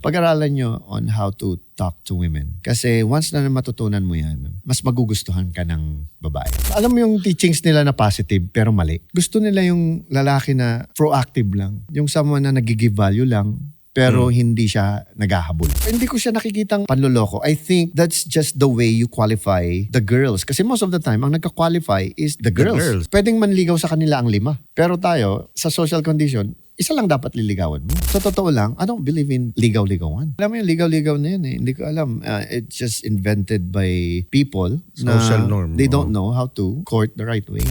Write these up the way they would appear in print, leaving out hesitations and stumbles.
Pag-aralan nyo on how to talk to women. Kasi once na matutunan mo yan, mas magugustuhan ka ng babae. Alam mo yung teachings nila na positive pero mali. Gusto nila yung lalaki na proactive lang. Yung someone na nag-give value lang pero hindi siya naghahabol. Hindi ko siya nakikitang panloloko. I think that's just the way you qualify the girls. Kasi most of the time, ang nagka-qualify is the girls. Pwedeng manligaw sa kanila ang 5. Pero tayo, sa social condition, isa lang dapat liligawan mo. Sa totoo lang, I don't believe in ligaw-ligawan. Alam mo yung ligaw-ligaw na yun eh. Hindi ko alam. It's just invented by people Social na norm. they don't know how to court the right way.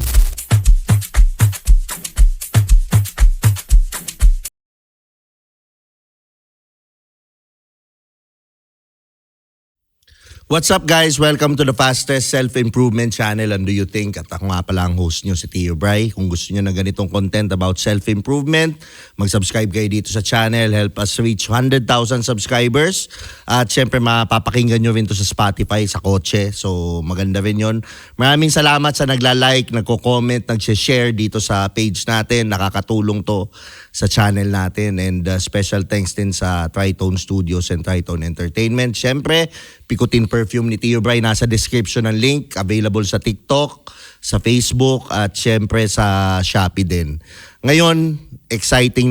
What's up guys? Welcome to the fastest self-improvement channel. And do you think? At ako nga pala ang host nyo si Tio Bray. Kung gusto nyo ng ganitong content about self-improvement, mag-subscribe kayo dito sa channel. Help us reach 100,000 subscribers. At syempre mapapakinggan nyo rin to sa Spotify, sa kotse. So maganda rin yun. Maraming salamat sa nagla-like, nagko-comment, nag-share dito sa page natin. Nakakatulong to sa channel natin. And special thanks din sa Tritone Studios and Tritone Entertainment. Syempre, Pikutin Perfume ni Tio Bray, nasa description ng link, available sa TikTok, sa Facebook, at syempre sa Shopee din. Ngayon, exciting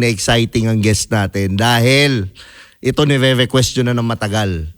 ang guest natin dahil ito nire-request nyo na ng matagal.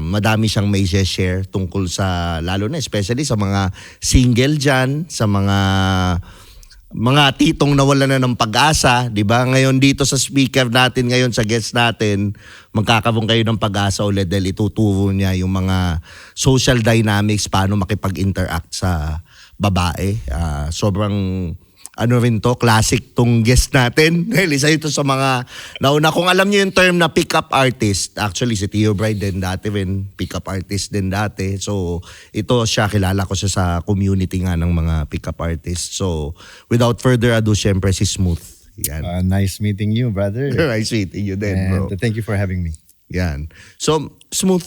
Madami siyang may share tungkol sa, lalo na especially sa mga single dyan, sa mga titong nawala na ng pag-asa, di ba? Ngayon dito sa speaker natin, ngayon sa guest natin, magkakaroon kayo ng pag-asa ulit dahil ituturo niya yung mga social dynamics, paano makipag-interact sa babae. Sobrang rin to, classic tong guest natin. Dahil isa ito sa mga nauna. Kung alam niyo yung term na pick-up artist, actually si Tio Bray din dati rin, pick-up artist din dati. So ito siya, kilala ko siya sa community nga ng mga pick-up artists. So without further ado, syempre si Smooth. Yan. Nice meeting you, brother. Nice meeting you din, bro. And thank you for having me. Yan. So Smooth,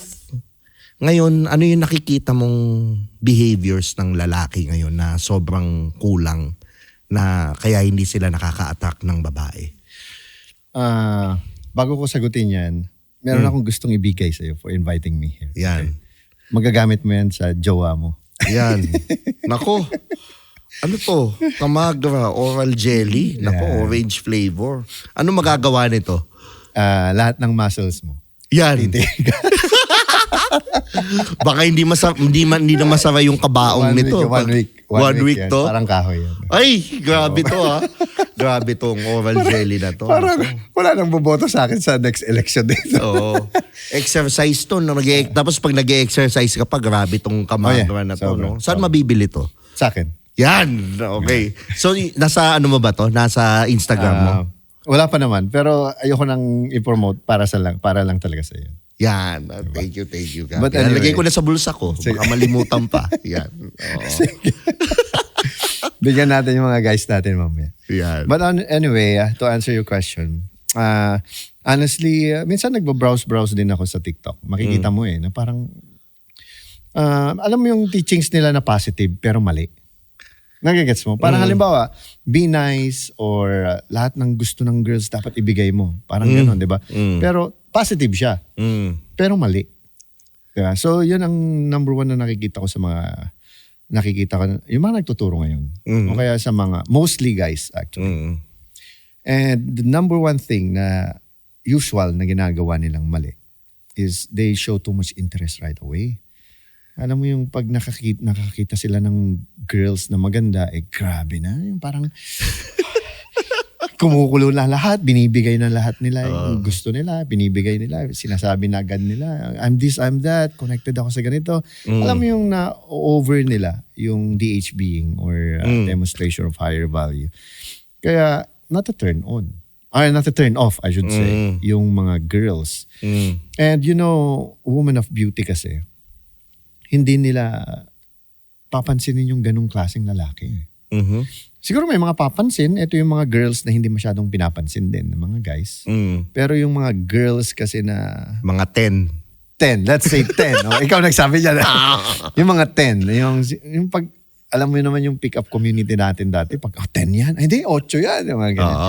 ngayon, ano yung nakikita mong behaviors ng lalaki ngayon na sobrang kulang na kaya hindi sila nakaka-attack ng babae? Bago ko sagutin yan, meron akong gustong ibigay sa'yo for inviting me here. Yan. Okay? Magagamit mo yan sa jowa mo. Yan. Nako. Ano to? Kamagra, oral jelly. Nako, Yeah. orange flavor. Ano magagawa nito? Lahat ng muscles mo. Yan. Baka hindi na masara yung kabaong nito. One week yan. to. Parang kahoy yan. Ay, grabe to ha. Grabe tong oral jelly na to. Parang wala nang boboto sa akin sa next election dito. Oo. Exercise to. Tapos pag nag-exercise ka pa, grabe tong kamagra na to. No? Saan mabibili to? Sa akin. Yan. Okay. So, nasa ano mo ba to? Nasa Instagram mo? Wala pa naman. Pero ayoko nang i-promote para lang talaga sa iyo. Yan. Thank you. But anyway, nalagay ko na sa bulsa ko. Baka malimutan pa. Yan. Oo. Bigyan natin yung mga guys natin mamaya. Yan. But anyway, to answer your question, honestly, minsan nagbo-browse din ako sa TikTok. Makikita mo na parang, alam mo yung teachings nila na positive pero mali. Nagigets mo? Parang halimbawa, be nice or lahat ng gusto ng girls dapat ibigay mo. Parang gano'n, di ba? Pero positive siya. Pero mali. Diba? So, yun ang number one na nakikita ko sa yung mga nagtuturo ngayon. O kaya sa mga, mostly guys actually. And the number one thing na usual na ginagawa nilang mali is they show too much interest right away. Alam mo yung pag nakakita sila ng girls na maganda, grabe na. Yung parang kumukulo na lahat, binibigay na lahat nila. Yung gusto nila, binibigay nila. Sinasabi na agad nila, I'm this, I'm that, connected ako sa ganito. Alam mo yung na-over nila, yung DHBing or demonstration of higher value. Kaya, not to turn on. Not to turn off, I should say, yung mga girls. And you know, woman of beauty kasi, hindi nila papansinin yung ganung klaseng lalaki. Siguro may mga papansin. Ito yung mga girls na hindi masyadong pinapansin din ng mga guys. Pero yung mga girls kasi na... Mga 10. Let's say 10. Ikaw nagsabi dyan. Yung mga 10. Yung pag... Alam mo naman yung pick-up community natin dati. Pag 10 yan. Hindi, 8 yan. Yung mga ganyan.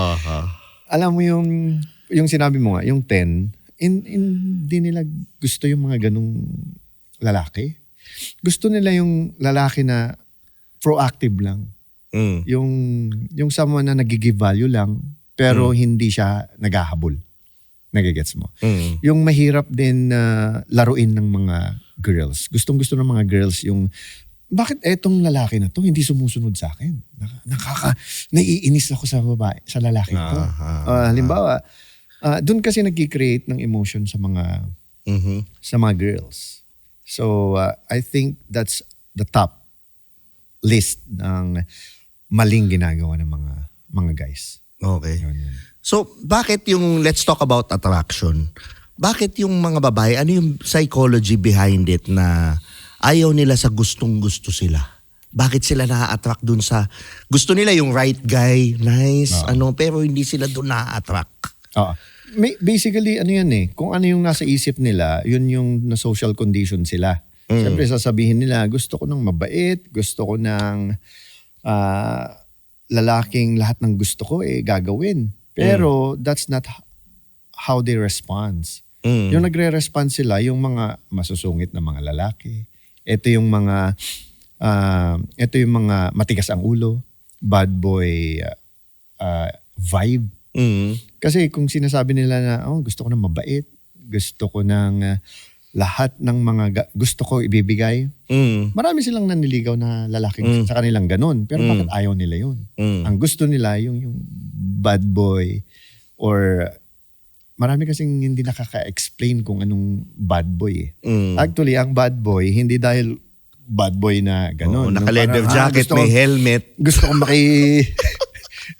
Alam mo yung sinabi mo nga, yung 10, hindi nila gusto yung mga ganung lalaki. Gusto nila yung lalaki na proactive lang. Yung someone na nag-give value lang, pero hindi siya naghahabol. Nagigets mo? Yung mahirap din laruin ng mga girls. Gustong-gusto ng mga girls yung, bakit etong lalaki na to hindi sumusunod sa akin? Naiinis ako sa babae, sa lalaki to. Halimbawa, doon kasi nag-create ng emotion sa mga girls. So, I think that's the top list ng maling ginagawa ng mga guys. Okay. Yun. So, bakit let's talk about attraction. Bakit yung mga babae, ano yung psychology behind it na ayaw nila sa gustong-gusto sila? Bakit sila na-attract dun sa, gusto nila yung right guy, nice, pero hindi sila dun na-attract? Basically, ano yan kung ano yung nasa isip nila, yun yung na social condition sila. Siyempre, sasabihin nila, gusto ko ng mabait, gusto ko ng lalaking lahat ng gusto ko gagawin. Pero that's not how they respond. Yung nagre-respond sila, yung mga masusungit na mga lalaki. Ito yung mga matigas ang ulo, bad boy vibe. Kasi kung sinasabi nila na gusto ko ng mabait, gusto ko ng lahat ng mga gusto ko ibibigay, marami silang naniligaw na lalaki sa kanilang ganun. Pero bakit ayaw nila yun? Ang gusto nila yung bad boy or marami kasing hindi nakaka-explain kung anong bad boy. Actually, ang bad boy, hindi dahil bad boy na gano'n. Naka-leather jacket, may helmet. Gusto kong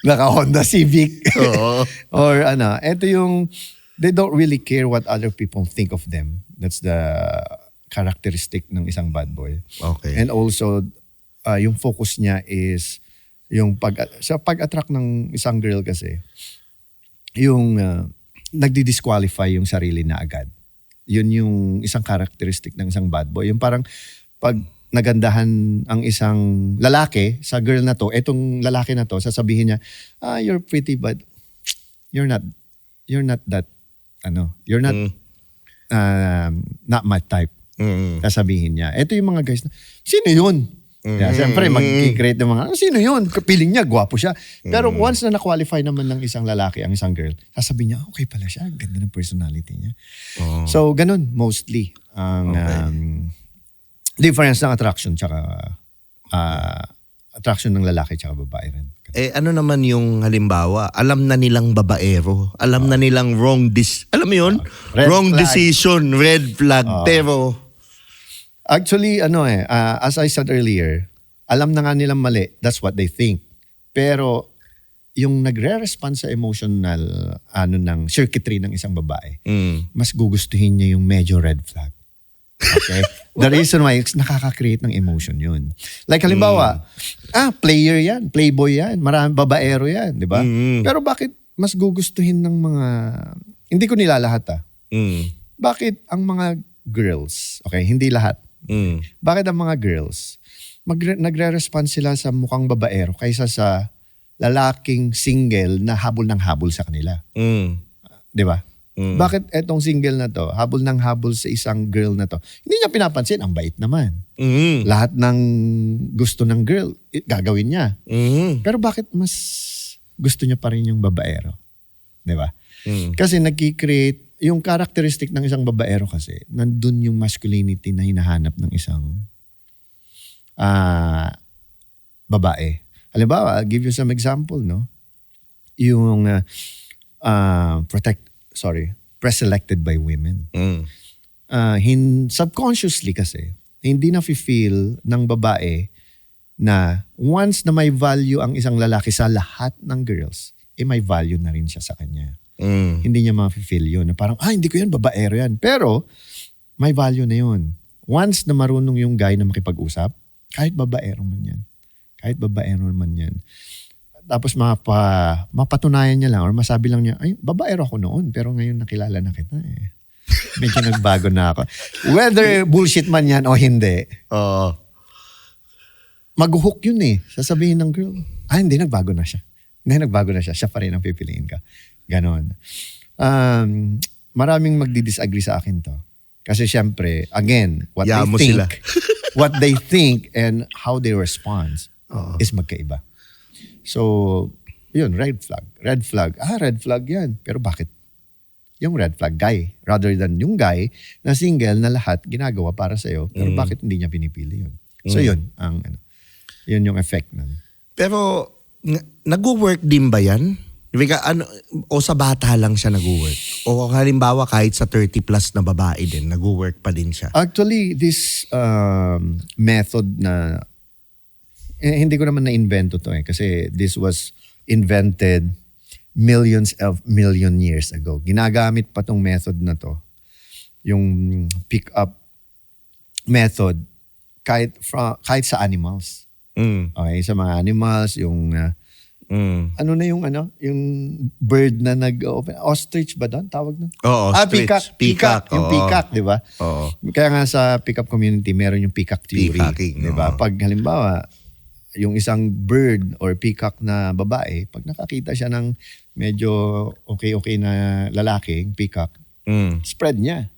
naka-Honda Civic. Or ito yung, they don't really care what other people think of them. That's the characteristic ng isang bad boy. Okay. And also, yung focus niya is yung sa pag-attract ng isang girl kasi, yung nagdi-disqualify yung sarili na agad. Yun yung isang characteristic ng isang bad boy. Yung parang pag nagandahan ang isang lalaki sa girl na to, etong lalaki na to, sasabihin niya, you're pretty but you're not that, you're not my type. Sasabihin niya. Ito yung mga guys na, sino yun? Siyempre, mag-create ng mga, sino yun? Piling niya, gwapo siya. Pero once na na-qualify naman ng isang lalaki, ang isang girl, sasabihin niya, okay pala siya. Ganda ng personality niya. So, ganun, mostly. Ang difference ng attraction tsaka attraction ng lalaki tsaka babae rin. Ano naman yung halimbawa, alam na nilang babaero, alam na nilang alam mo yun? Wrong flag. decision, red flag, pero Actually, as I said earlier, alam na nga nilang mali. That's what they think. Pero yung nagre-respond sa emotional ng circuitry ng isang babae, mas gugustuhin niya yung medyo red flag. Okay? The reason why, nakaka-create ng emotion yun. Like halimbawa, player yan, playboy yan, maraming babaero yan, di ba? Pero bakit mas gugustuhin ng mga, hindi ko nilalahat bakit ang mga girls, okay, hindi lahat, bakit ang mga girls, nagre-respond sila sa mukhang babaero kaysa sa lalaking single na habol ng habol sa kanila? Di ba? Bakit etong single na to, habol ng habol sa isang girl na to, hindi niya pinapansin, ang bait naman. Lahat ng gusto ng girl, gagawin niya. Pero bakit mas gusto niya pa rin yung babaero? Di ba? Kasi nagki-create, yung characteristic ng isang babaero kasi, nandun yung masculinity na hinahanap ng isang babae. Halimbawa, I'll give you some example, no? Yung preselected by women. Subconsciously kasi, hindi na-feel ng babae na once na may value ang isang lalaki sa lahat ng girls, may value na rin siya sa kanya. Hindi niya ma-feel yun. Na parang, hindi ko yan, babaero yan. Pero, may value na yun. Once na marunong yung guy na makipag-usap, kahit babaero man yan. Tapos mapatunayan niya lang or masabi lang niya, babaero ako noon, pero ngayon nakilala na kita eh. Medyo nagbago na ako. Whether bullshit man yan o hindi, mag-hook yun eh. Sasabihin ng girl, hindi, nagbago na siya. Siya pa rin ang pipiliin ka. Ganon. maraming magdi-disagree sa akin to. Kasi syempre, again, what Yaman mo they sila. think, what they think and how they respond is magkaiba. So, yun, red flag. Red flag. Red flag yan. Pero bakit? Yung red flag guy. Rather than yung guy na single na lahat ginagawa para sa'yo. Pero bakit hindi niya pinipili yun? So yun, yun yung effect nun. Pero, nag-work din ba yan? O sa bata lang siya nag-work? O halimbawa kahit sa 30 plus na babae din, nag-work pa din siya? Actually, this method na, hindi ko naman na-invento to kasi this was invented millions years ago. Ginagamit pa tong method na to. Yung pick-up method kahit sa animals. Okay, sa mga animals, yung yung bird na ostrich ba doon? Tawag na? Oo, ostrich. Peacock. Yung Oo. peacock, di ba? Oo. Kaya nga sa pick-up community, meron yung peacock theory. Peacocking, Di ba? oo. Pag halimbawa, yung isang bird or peacock na babae, pag nakakita siya ng medyo okay na lalaki, peacock, spread niya.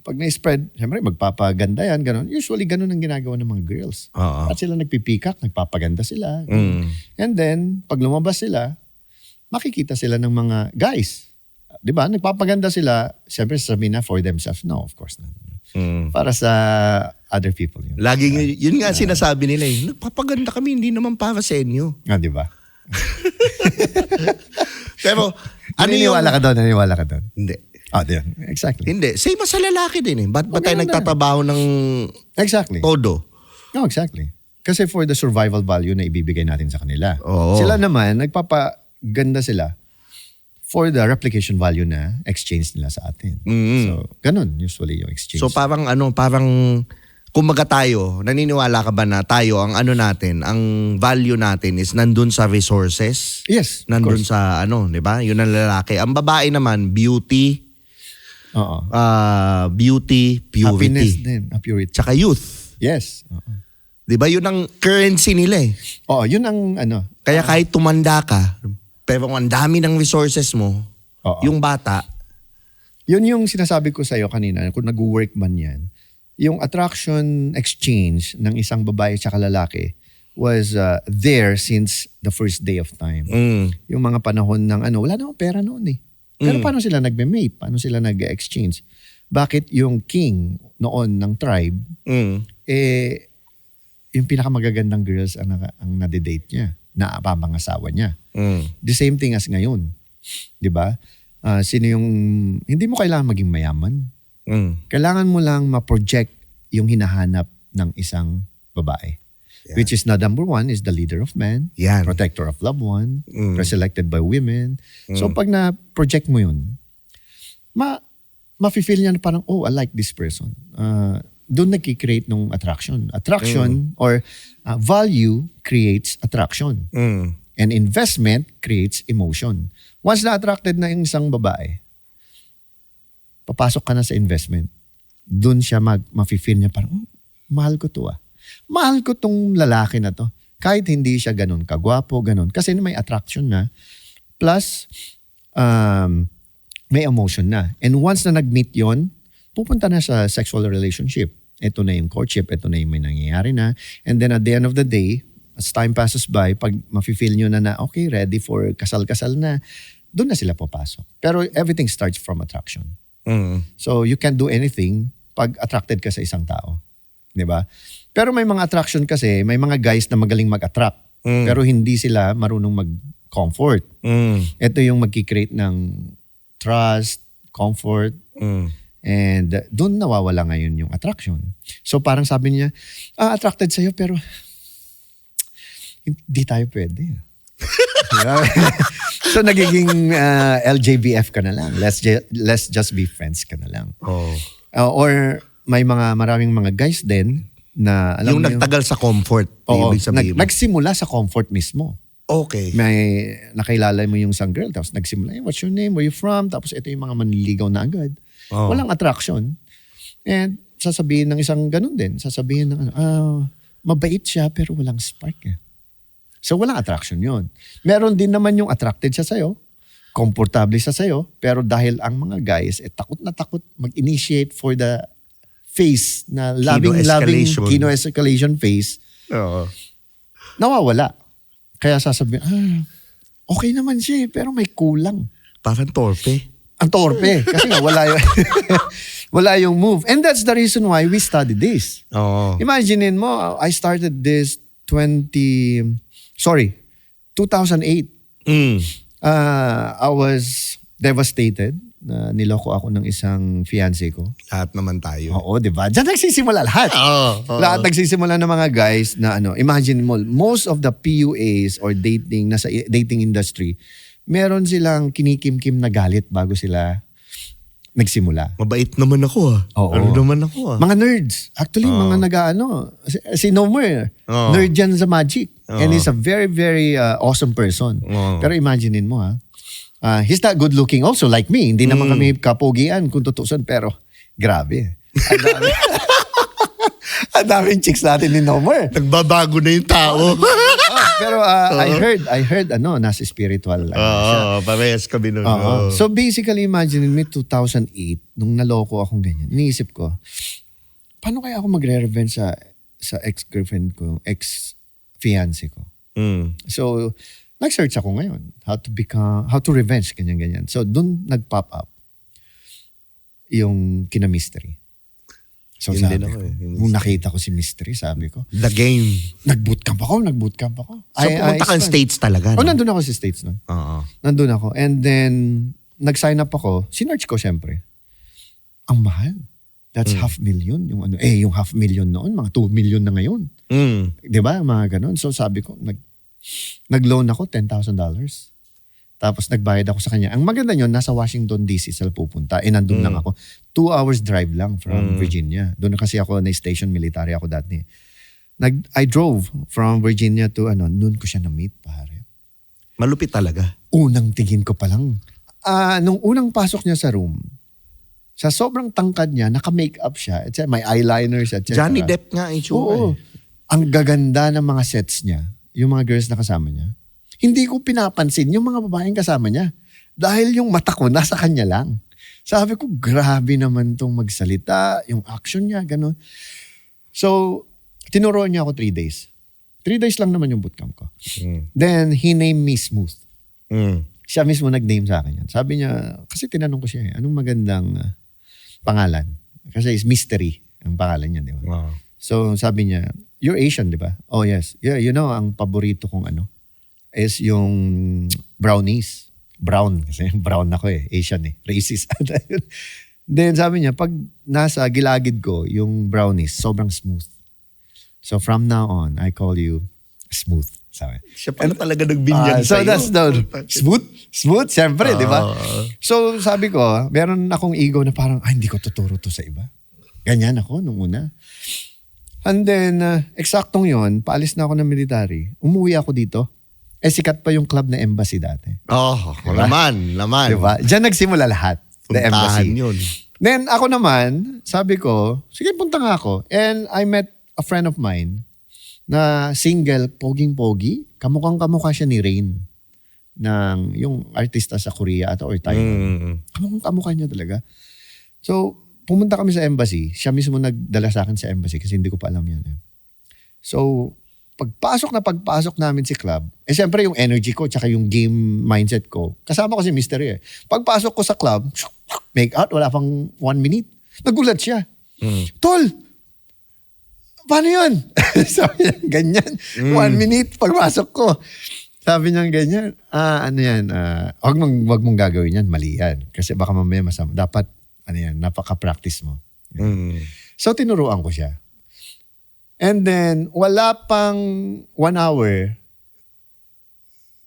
Pag na-spread, siyempre magpapaganda yan, ganun. Usually ganun ang ginagawa ng mga girls. Oo. At sila nagpipikak, nagpapaganda sila. And then, pag lumabas sila, makikita sila ng mga guys. Di ba? Nagpapaganda sila, siyempre sabihin na for themselves. No, of course not. Para sa other people yun. Laging, yun nga sinasabi nila nagpapaganda kami, hindi naman para sa inyo. Di ba? Pero, Naniniwala ka doon. Hindi. Yun. Exactly. Hindi. Same sa lalaki din eh. Ba't ba tayo ganun na. nagtatrabaho ng Exactly. todo? No, exactly. Kasi for the survival value na ibibigay natin sa kanila. Oo. Sila naman, nagpapaganda sila for the replication value na exchange nila sa atin. So, ganun usually yung exchange. So parang kumbaga tayo, naniniwala ka ba na tayo, ang value natin is nandun sa resources? Yes, of Nandun course. sa di ba? Yun ang lalaki. Ang babae naman, beauty, Oo. beauty, Happiness purity. din. Purity. Tsaka youth. Yes. Oo. Di ba? Yun ang currency nila eh. Yun ang Kaya kahit tumanda ka, pero kung ang dami ng resources mo, Oo. yung bata, Yun yung sinasabi ko sa'yo kanina, kung nag-work man yan, yung attraction exchange ng isang babae at lalaki was there since the first day of time. Yung mga panahon ng wala namang pera noon eh. Pero paano sila nagme-mate? Paano sila nag-exchange? Bakit yung king noon ng tribe, yung pinakamagagandang girls ang nadidate niya, na asawa niya. The same thing as ngayon. Di ba? Sino yung, hindi mo kailangan maging mayaman. Kailangan mo lang ma-project yung hinahanap ng isang babae. Yeah. Which is number one is the leader of men, Yan. protector of loved one, preselected by women. So pag na-project mo yun, ma-feel niya na parang, I like this person. Doon nagki-create ng attraction. Attraction or value creates attraction. And investment creates emotion. Once na-attracted na yung isang babae, papasok ka na sa investment. Doon siya ma-feel niya parang, mahal ko to Mahal ko tong lalaki na to. Kahit hindi siya ganun kagwapo, ganun. Kasi may attraction na. Plus, may emotion na. And once na nag-meet yon, pupunta na sa sexual relationship. Ito na yung courtship, ito na yung may nangyayari na. And then at the end of the day, as time passes by, pag ma-feel nyo na okay, ready for kasal-kasal na, doon na sila papasok. Pero everything starts from attraction. So you can't do anything pag attracted ka sa isang tao. Di ba? Pero may mga attraction kasi, may mga guys na magaling mag-attract. Pero hindi sila marunong mag-comfort. Ito yung mag-create ng trust, comfort, and doon nawawala ngayon yung attraction. So parang sabi niya, attracted sa'yo pero hindi tayo pwede. So nagiging LJBF ka na lang. Let's just be friends ka na lang. Or may maraming mga guys din na alam yung mo nagtagal sa comfort. Ibig sabihin mo. nagsimula sa comfort mismo. Okay. May nakilala mo yung isang girl, tapos nagsimula, what's your name, where you from? Tapos ito yung mga manliligaw na agad. Walang attraction. And sasabihin ng isang ganun din. Sasabihin ng mabait siya pero walang spark. So walang attraction yun. Meron din naman yung attracted siya sa'yo. komportable sa sayo, pero dahil ang mga guys, takot na takot mag-initiate for the phase na loving kino escalation phase, Oo. nawawala. Kaya sasabihin, okay naman siya pero may kulang. Parang torpe. Ang torpe. Kasi nga, wala yung move. And that's the reason why we studied this. Oo. Imaginein mo, I started this 2008. I was devastated na niloko ako ng isang fiancé ko. Lahat naman tayo. Oo, di ba? Diyan nagsisimula lahat. Oo. Lahat nagsisimula ng mga guys na imagine mo, most of the PUAs or nasa dating industry, meron silang kinikim-kim na galit bago sila nagsimula. Mabait naman ako Oo. Ano naman ako Mga nerds. Actually, mga si Nomer, nerd yan sa Magic. And he's a very, very awesome person. Pero imaginein mo he's not good looking also like me. Hindi naman kami kapogian kung tutusan. Pero grabe. Ang daming chicks natin ni Nomer. Nagbabago na yung tao. Pero I heard nasa spiritual siya. Parehas kami nun. So basically, imagine me 2008, nung naloko akong ganyan, iniisip ko, paano kaya ako magre-revenge sa ex-girlfriend ko, ex-fiancé ko? So, nag-search ako ngayon, how to revenge, ganyan-ganyan. So, dun nag-pop up yung kina-mystery. So Yun sabi din ako ko, eh. nung nakita ko si Mystery, sabi ko, The game. nag-bootcamp ako. So, pumunta kang States talaga, no? Nandun ako sa States nun. Oo. Nandun ako. And then, nag-sign up ako. Sinearch ko, syempre. Ang mahal. That's $500,000. Yung $500,000 noon, mga 2 million na ngayon. Di ba? Mga ganun. So sabi ko, nag-loan ako $10,000. Tapos nagbayad ako sa kanya. Ang maganda nyo, nasa Washington DC sila pupunta. Nandun lang ako. 2 hours drive lang from Virginia. Doon kasi ako na-station military ako dati. I drove from Virginia to noon ko siya na-meet, pare. Malupit talaga. Unang tingin ko pa lang. Nung unang pasok niya sa room, sa sobrang tangkad niya, naka-makeup siya. May eyeliners, etc. Johnny Depp nga ang itsura. Oo. Ang gaganda ng mga sets niya, yung mga girls na kasama niya. Hindi ko pinapansin yung mga babaeng kasama niya. Dahil yung mata ko nasa kanya lang. Sabi ko, grabe naman tong magsalita, yung action niya, gano'n. So, tinuruan niya ako 3 days. 3 days lang naman yung bootcamp ko. Then, he named me Smooth. Siya mismo nag-name sa akin yan. Sabi niya, kasi tinanong ko siya, anong magandang pangalan? Kasi is Mystery ang pangalan niya, di ba? Wow. So, sabi niya, you're Asian, di ba? Oh, yes. Yeah, ang paborito kong is yung brownies. Brown. Kasi brown ako Asian Racist. Then sabi niya, pag nasa gilagid ko, yung brownies, sobrang smooth. So from now on, I call you Smooth. Sabi. Siya pala talaga nagbinyag So sa'yo. that's smooth. Smooth, siyempre, di ba? So sabi ko, meron akong ego na parang, hindi ko tuturo to sa iba. Ganyan ako nung una. And then, eksaktong yon, paalis na ako ng military. Umuwi ako dito. Sikat pa yung club na Embassy dati. Diba? Laman. Diba? Diyan nagsimula lahat. The Puntahan Embassy. yun. Then ako naman, sabi ko, sige punta nga ako. And I met a friend of mine na single, poging-pogi. Kamukhang-kamukha siya ni Rain. Yung artista sa Korea or Taiwan. Kamukhang-kamukha niya talaga. So, pumunta kami sa Embassy. Siya mismo nagdala sa akin sa Embassy kasi hindi ko pa alam yan. So, pagpasok namin si club, siyempre yung energy ko tsaka yung game mindset ko, kasama ko si Mystery Pagpasok ko sa club, make out, wala pang 1 minute. Nagulat siya. Tol, paano yun? Sabi niya, ganyan. 1 minute, pagpasok ko. Sabi niya ganyan, wag mong gagawin yan, mali yan. Kasi baka mamaya masama. Dapat, napaka-practice mo. So, tinuruan ko siya. And then, wala pang 1 hour,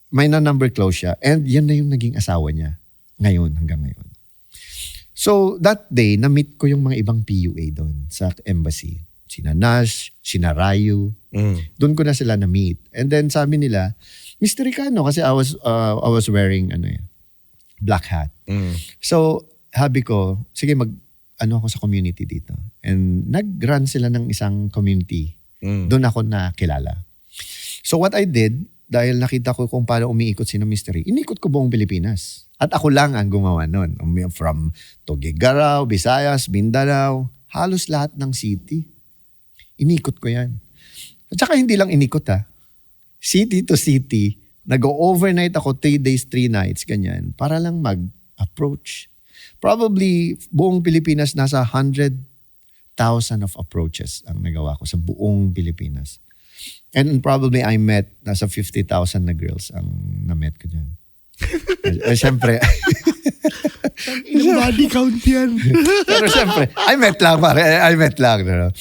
may na-number close siya. And yan na yung naging asawa niya. Hanggang ngayon. So, that day, na-meet ko yung mga ibang PUA doon sa Embassy. Sina Nash, sina Rayu. Doon ko na sila na-meet. And then, sabi nila, Mystery ka, Kasi I was wearing, black hat. So, sabi ko, sige, ako sa community dito. And nag-run sila ng isang community. Doon ako nakilala. So what I did, dahil nakita ko kung paano umiikot si Mystery, inikot ko buong Pilipinas. At ako lang ang gumawa nun. From Tuguegarao, Visayas, Mindanao, halos lahat ng city. Inikot ko yan. At saka hindi lang inikot city to city, nag-overnight ako 3 days, 3 nights, ganyan, para lang mag-approach. Probably buong Pilipinas nasa 100,000 of approaches ang nagawa ko sa buong Pilipinas. And probably I met nasa 50,000 na girls ang na-met ko dyan. Siyempre. Body count yan. Pero siyempre, I met lang. No?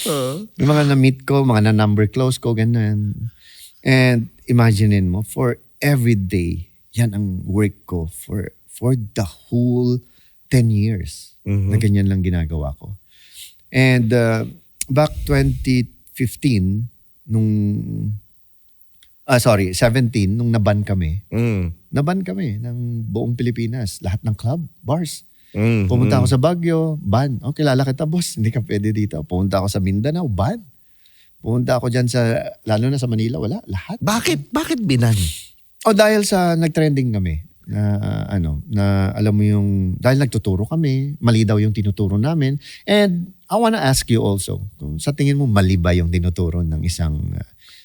Yung mga na-meet ko, mga na-number close ko, ganun. And imaginein mo, for every day, yan ang work ko for the whole 10 years na ganyan lang ginagawa ko. And back 2015, 17, nung naban kami. Naban kami ng buong Pilipinas. Lahat ng club, bars. Pumunta ako sa Baguio, ban. Oh, kilala kita, boss. Hindi ka pwede dito. Pumunta ako sa Mindanao, ban. Pumunta ako dyan lalo na sa Manila, wala. Lahat. Bakit binan? Dahil sa nag-trending kami. Na alam mo yung, dahil nagtuturo kami, mali daw yung tinuturo namin. And I wanna ask you also, kung sa tingin mo mali ba yung tinuturo ng isang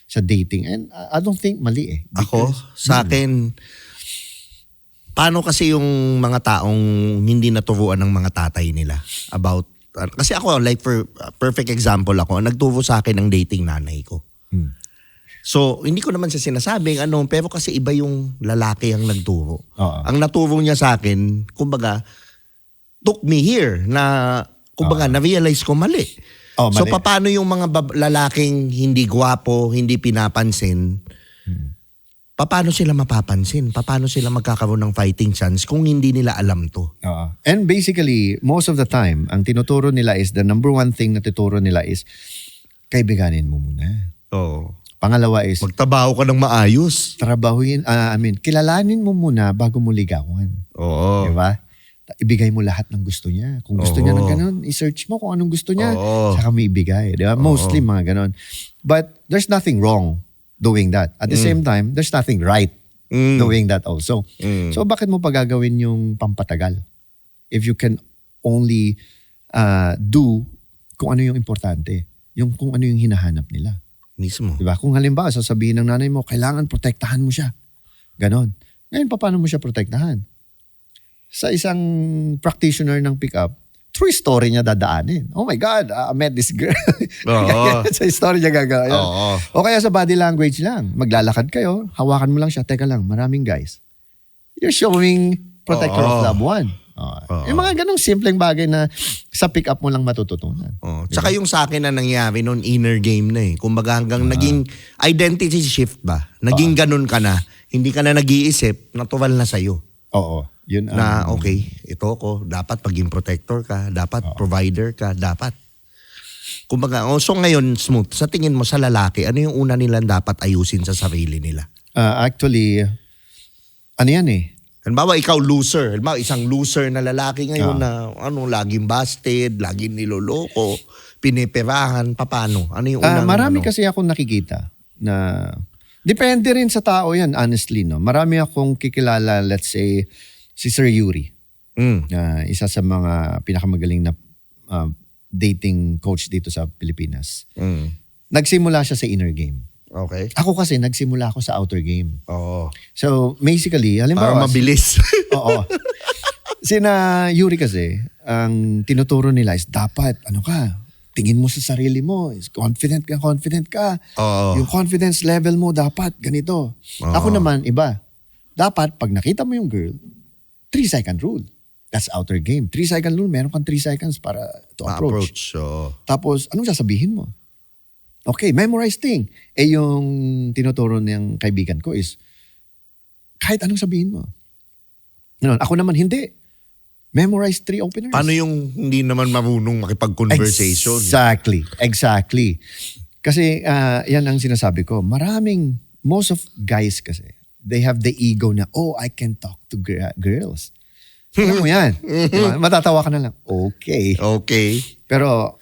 sa dating? And I don't think mali eh. Ako, sa akin, paano kasi yung mga taong hindi naturuan ng mga tatay nila about, kasi ako, like for perfect example ako, nagturo sa akin ng dating nanay ko. So, hindi ko naman siya sinasabing pero kasi iba yung lalaki ang nagturo. Ang naturo niya sa akin, kumbaga, took me here na, kumbaga, na-realize ko mali. Mali. So, paano yung mga lalaking hindi gwapo, hindi pinapansin, paano sila mapapansin? Paano sila magkakaroon ng fighting chance kung hindi nila alam to? And basically, most of the time, ang tinuturo nila is, the number one thing na tuturo nila is, kaibiganin mo muna. Oo. Pangalawa is, magtrabaho ka ng maayos. Kilalanin mo muna bago mo ligawan. Oo. Diba? Ibigay mo lahat ng gusto niya. Kung gusto niya ng ganun, i-search mo kung anong gusto niya. Saka mo ibigay. Diba? Mostly mga ganun. But there's nothing wrong doing that. At the same time, there's nothing right doing that also. So bakit mo pagagawin yung pampatagal? If you can only do kung ano yung importante. Kung ano yung hinahanap nila. Mismo. Diba? Kung halimbawa, sasabihin ng nanay mo, kailangan protektahan mo siya. Ganon. Ngayon, paano mo siya protektahan? Sa isang practitioner ng pick-up, true story niya dadaanin. Oh my God, I met this girl. Sa story niya gagawin. O kaya sa body language lang. Maglalakad kayo, hawakan mo lang siya. Teka lang, maraming guys. You're showing protector of loved one. Yung mga ganong simpleng bagay na sa pick-up mo lang matututunan. Tsaka yung sa akin na nangyari noon, inner game na eh. Kumbaga hanggang naging identity shift ba? Naging ganun ka na. Hindi ka na nag-iisip, natural na sa'yo. Oo. Yun na okay, ito ko, dapat paging protector ka, dapat provider ka, dapat. Kumbaga, so ngayon, Smooth, sa tingin mo sa lalaki, ano yung una nilang dapat ayusin sa sarili nila? Actually, ano yan eh? Halimbawa, ikaw loser. Halimbawa, isang loser na lalaki ngayon na laging busted, laging niloloko, piniperahan, paano? Ano yung unang marami kasi akong nakikita na depende rin sa tao yan, honestly. No? Marami akong kikilala, let's say, si Sir Yuri. Isa sa mga pinakamagaling na dating coach dito sa Pilipinas. Nagsimula siya sa inner game. Okay. Ako kasi, nagsimula ako sa outer game. Oo. So, basically, halimbawa... Para mabilis. Oo. Sina Yuri kasi, ang tinuturo nila is dapat, tingin mo sa sarili mo, confident ka. Yung confidence level mo dapat ganito. Ako naman, iba. Dapat, pag nakita mo yung girl, 3-second rule. That's outer game. 3-second rule, meron kang 3 seconds para to approach. Tapos, anong sasabihin mo? Okay, memorize thing. Yung tinuturo ng kaibigan ko is, kahit anong sabihin mo. Ako naman, hindi. Memorize 3 openers. Paano yung hindi naman marunong makipag-conversation? Exactly. Kasi yan ang sinasabi ko. Most of guys kasi, they have the ego na, I can talk to girls. Alam mo yan. Diba? Matatawa ka na lang. Okay. Okay. Pero,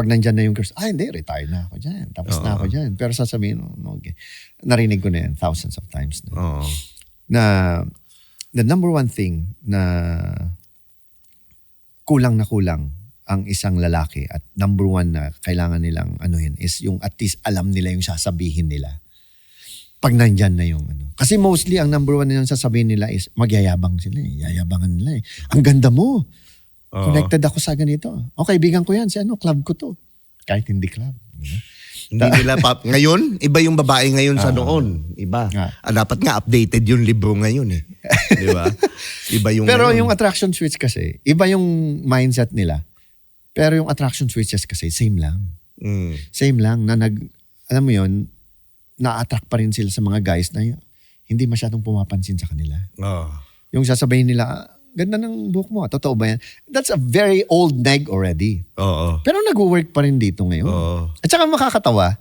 pag nandyan na yung girls, hindi, retire na ako dyan. Tapos na ako dyan. Pero sasabihin, no, okay. Narinig ko na yan thousands of times na. Oo. Na the number one thing na kulang ang isang lalaki at number one na kailangan nilang anuhin is yung at least alam nila yung sasabihin nila. Pag nandyan na yung ano. Kasi mostly ang number one na yung sasabihin nila is magyayabang sila eh. Yayabangan nila eh. Ang ganda mo. Connected ako sa ganito. Okay, kaibigan ko yan. Si club ko to. Kahit hindi club. Hindi nila ngayon, iba yung babae ngayon sa noon. Iba. Dapat nga updated yung libro ngayon eh. Di ba? Iba yung Pero ngayon. yung attraction switch kasi, iba yung mindset nila. Pero yung attraction switches kasi, same lang. Same lang na alam mo yun, na-attract pa rin sila sa mga guys na hindi masyadong pumapansin sa kanila. Yung sasabihin nila, ganda ng buhok mo, totoo ba yan? That's a very old neg already. Oo. Pero nag-work pa rin dito ngayon. At saka makakatawa,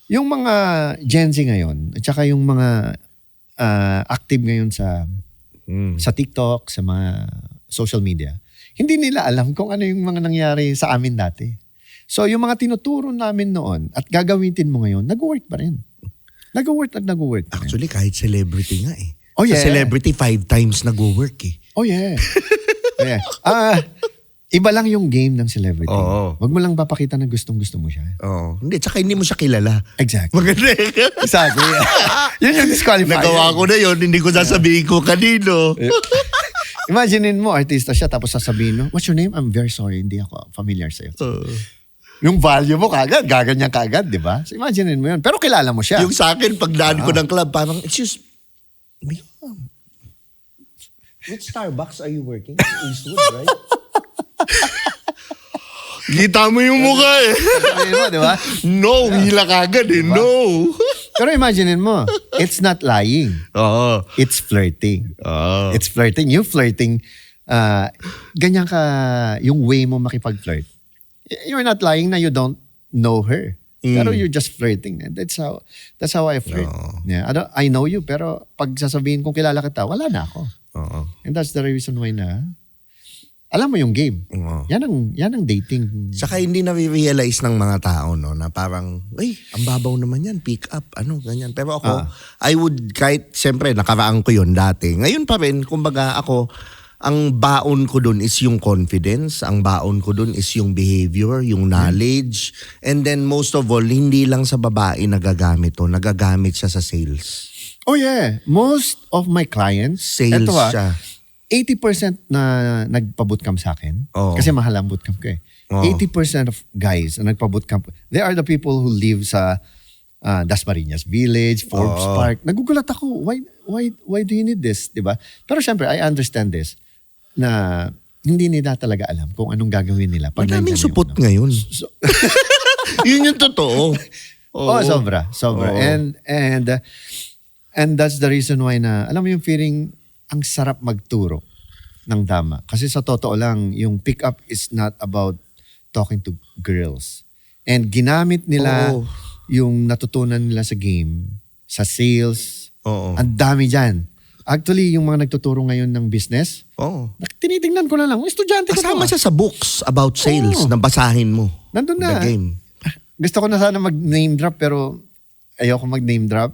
yung mga Gen Z ngayon, at saka yung mga active ngayon sa TikTok, sa mga social media, hindi nila alam kung ano yung mga nangyari sa amin dati. So yung mga tinuturo namin noon at gagamitin mo ngayon, nag-work pa rin. Nag-work pa rin. Actually, kahit celebrity nga eh. Oh yeah. Sa celebrity, 5 times nag-work eh. Oh yeah. Oh, yeah. Iba lang yung game ng celebrity. Oo. Wag mo lang papakita na gustong-gusto mo siya. Oo. Hindi, tsaka hindi mo siya kilala. Exactly. Maganda. Exactly. Yun yung disqualifier. Nagawa ko na yun, hindi ko sasabihin ko kanino. Imaginein mo, artista siya, tapos sasabihin mo, what's your name? I'm very sorry, hindi ako familiar sa'yo. Yung value mo kagad, gaganyan kagad, di ba? So imaginein mo yun. Pero kilala mo siya. Yung sa akin, pag daan ko ng club, parang, excuse me, which Starbucks are you working? Eastwood, right? Kita mo yung mukha eh. Sabihin mo, di ba? No, hila kagad eh, no. Pero imaginein mo, it's not lying. Oo. It's flirting. Oo. It's flirting. Yung flirting, ganyan ka, yung way mo makipag-flirt. You're not lying na you don't know her. Pero you're just flirting. And that's how I flirt. Yeah, I know you, pero pag sasabihin kong kilala kita, wala na ako. And that's the reason why na, alam mo yung game. Yan ang dating. Saka hindi na-realize ng mga tao no, na parang, ang babaw naman yan, pick up, ganyan. Pero ako, I would, kahit siyempre nakaraan ko yun dati. Ngayon pa rin, kumbaga ako, ang baon ko dun is yung confidence, ang baon ko dun is yung behavior, yung knowledge, and then most of all, hindi lang sa babae nagagamit to, nagagamit siya sa sales. Oh yeah, most of my clients, Sales siya. 80% na nagpa-bootcamp sa akin, kasi mahal ang bootcamp ko eh. 80% of guys na nagpa-bootcamp, they are the people who live sa Dasmariñas Village, Forbes Park. Nagugulat ako, why do you need this? Diba? Pero syempre, I understand this, na hindi nila talaga alam kung anong gagawin nila. Madaming support ngayon. Yun yung totoo. Sobra. And that's the reason why na, alam mo yung feeling, ang sarap magturo ng dama. Kasi sa totoo lang, yung pick-up is not about talking to girls. And ginamit nila yung natutunan nila sa game, sa sales. Ang dami dyan. Actually, yung mga nagtuturo ngayon ng business, tinitingnan ko na lang, estudyante ko. Kasama siya sa books about sales na basahin mo. Nandun na. The game. Gusto ko na sana mag-name drop pero ayoko mag-name drop.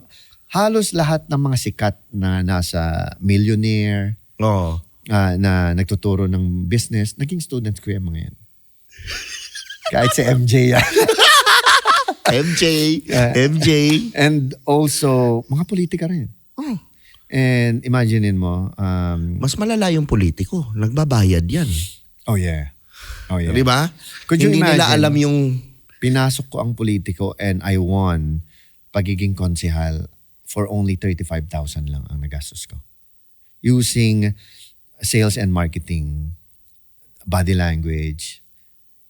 Halos lahat ng mga sikat na nasa millionaire, na nagtuturo ng business, naging students ko yung mga yan. Kahit si MJ yan. MJ. And also, mga politika rin. And imaginein mo. Mas malala yung politiko. Nagbabayad yan. Oh yeah. Di ba? Could you Hindi imagine, nila alam yung... Pinasok ko ang politiko and I won pagiging konsehal for only 35,000 lang ang nagastos ko. Using sales and marketing, body language,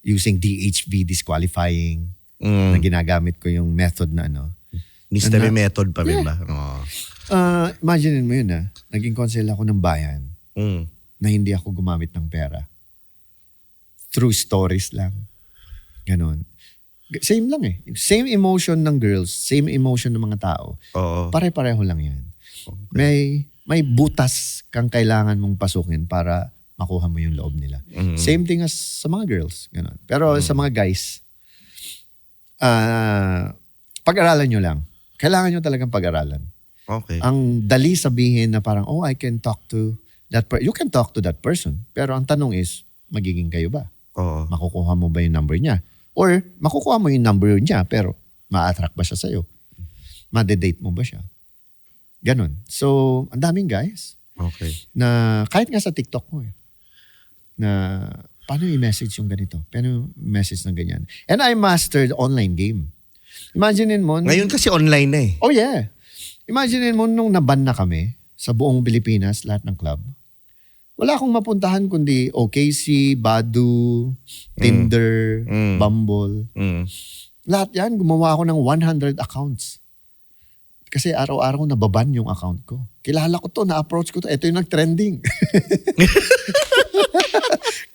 using DHV, disqualifying, na ginagamit ko yung method na Mystery method pa rin ba? Imagine mo yun naging konsehal ako ng bayan na hindi ako gumamit ng pera. Through stories lang. Ganon. Same lang eh. Same emotion ng girls, same emotion ng mga tao. Pare-pareho lang yan. May butas kang kailangan mong pasukin para makuha mo yung loob nila. Same thing as sa mga girls. Ganon. Pero sa mga guys, pag-aralan nyo lang. Kailangan nyo talagang pag-aralan. Okay. Ang dali sabihin na parang, I can talk to that person. You can talk to that person. Pero ang tanong is, magiging kayo ba? Oo. Makukuha mo ba yung number niya? Or makukuha mo yung number niya pero ma-attract ba siya sa'yo? Made-date mo ba siya? Ganon. So, ang daming guys Okay. na kahit nga sa TikTok mo na paano i-message yung ganito? Paano i-message ng ganyan? And I mastered online game. Imaginein mo. Ngayon kasi online na eh. Oh yeah. Imaginein mo nung naban na kami sa buong Pilipinas, lahat ng club. Wala akong mapuntahan kundi OKC, Badu, Tinder, Bumble. Lahat yan, gumawa ako ng 100 accounts. Kasi araw-araw nababan yung account ko. Kilala ko to, na-approach ko to. Ito yung nag-trending.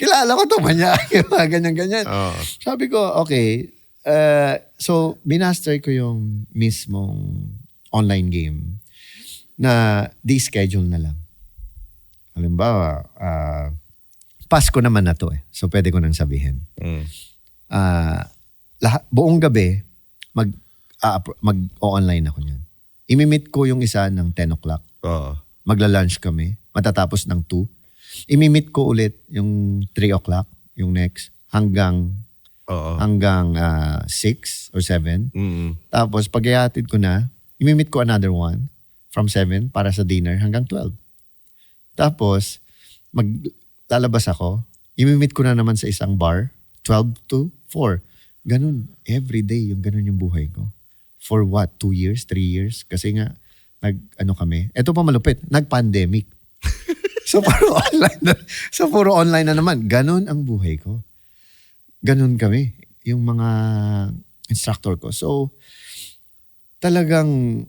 Kilala ko to, ganyan-ganyan. Oo. Sabi ko, okay. So, binaster ko yung mismong online game na di-schedule na lang. Halimbawa, Pasko naman na to eh. So, pwede ko nang sabihin. Buong gabi, mag-online ako niyan. Imimit ko yung isa ng 10 o'clock. Oo. Magla-lunch kami. Matatapos ng 2. Imimit ko ulit yung 3 o'clock, yung next, hanggang Oo. 6 or 7. Tapos, pag-iatid ko na, imimit ko another one from 7 para sa dinner hanggang 12. Tapos, maglalabas ako, imimit ko na naman sa isang bar, 12 to 4. Ganun, everyday, yung ganun yung buhay ko. For what? 2 years? 3 years? Kasi nga, kami. Ito pa malupit, nag-pandemic. So, puro online na naman. Ganun ang buhay ko. Ganun kami, yung mga instructor ko. So, talagang,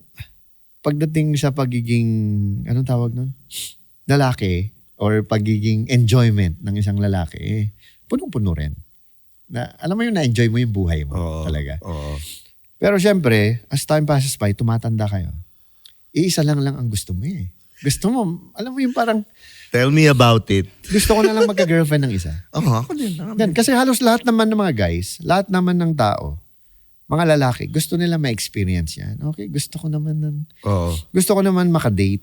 pagdating sa pagiging, anong tawag nun? Lalaki, or pagiging enjoyment ng isang lalaki, punong-puno rin. Na, alam mo yung na-enjoy mo yung buhay mo. Oo. Talaga. Oo. Pero syempre, as time passes by, tumatanda kayo. Iisa lang ang gusto mo eh. Gusto mo, alam mo yung parang, Tell me about it. gusto ko na lang magka-girlfriend ng isa. Ako din. Yan, kasi halos lahat naman ng mga guys, lahat naman ng tao, mga lalaki, gusto nila ma-experience yan. Okay, gusto ko naman makadate.